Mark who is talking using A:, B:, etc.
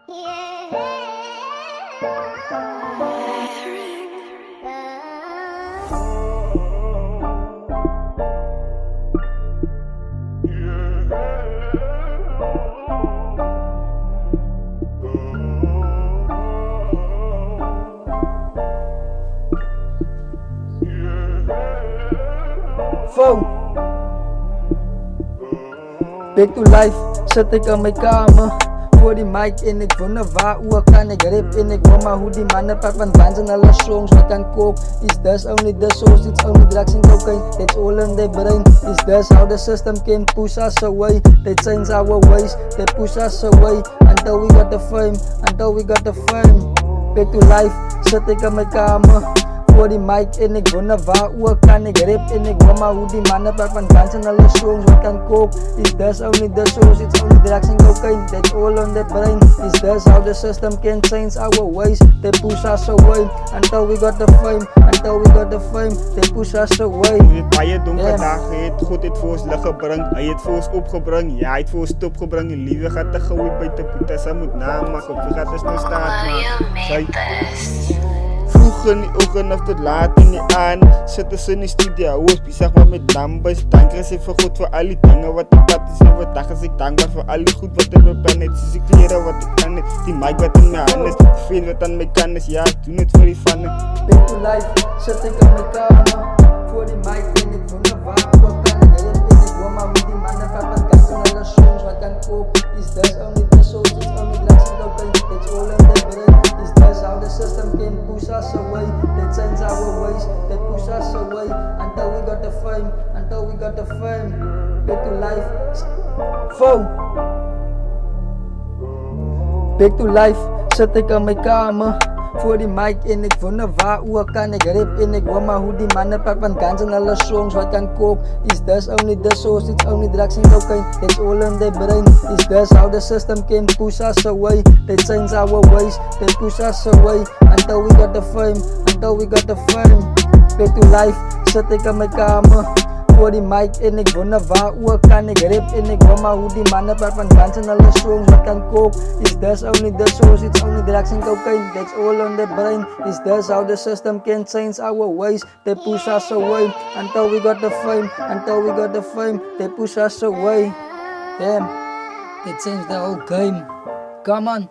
A: Foe. Back to life, zet ik aan mijn kamer. Voor die mic en ik wonder waarover kan ik rap. En ik hoor maar hoe die mannen praat van bands en alle songs. Wat kan coke, is this only the source, it's only drugs and cocaine. That's all in their brain, is this how the system can push us away. They change our ways, they push us away. Until we got the fame, until we got the fame. Back to life, zet ik aan mijn kamer. Voor die mic en ik wonder waarover kan ik rap. En ik hoor maar hoe die mannen praat van bands en alle songs. Wat kan coke, is this only the source, it's only drugs and cocaine. That's all on their brain, is this how the system can change our ways. They push us away, until we got the fame, until we got the fame. They push us away.
B: Jy het baie donker dae het, God het vir ons lig gebring. Hy het vir ons opgebring, ja, hy het vir ons stop gebring. Die liewe gaat te gauw buite Pieter, sy moet namaak. Op wie gaat is nou staat maak. Vroeg in die oggend of tot laat in die aand, sit ons in die studio, ons besig maar met numbers. Dank is vir God vir al die dinge wat ek pad is. Elke dag is ek dankbaar vir al die goed wat ek beplan het. Soos die klere wat ek kan het, die mic wat in my hand is, die vriend wat aan my kan is. Ja, ek doen het vir die fun.
A: Back to life, zet ik aan mijn kamer. Voor die mic en ik wonder waarover kan ik rap. En ik hoor maar hoe die mannen praat van gas en alle songs. Wat kan coke, is this only the source, it's only drugs and cocaine. It's all in their brain, is this how the system can push us away. They change our ways, they push us away. Until we got the fame, until we got the fame. Back to life, foe. Back to life, zet ik aan mijn kamer. Voor die mic en ik wonder waarover kan ik rap. En ik hoor maar hoe die mannen praat van guns en alle songs. Wat kan coke, is this only the source, it's only drugs and cocaine. It's all in their brain, is this how the system can push us away. They change our ways, they push us away. Until we got the fame, until we got the fame. Back to life, zet ik aan mijn kamer. Voor die mic en ik wonder waarover kan ik rap. En ik hoor maar hoe die mannen praat van bands en alle songs. Wat kan coke, is this only the source, it's only drugs and cocaine. That's all on their brain, is this how the system can change our ways. They push us away, until we got the fame, until we got the fame. They push us away. Damn, they changed the whole game. Come on.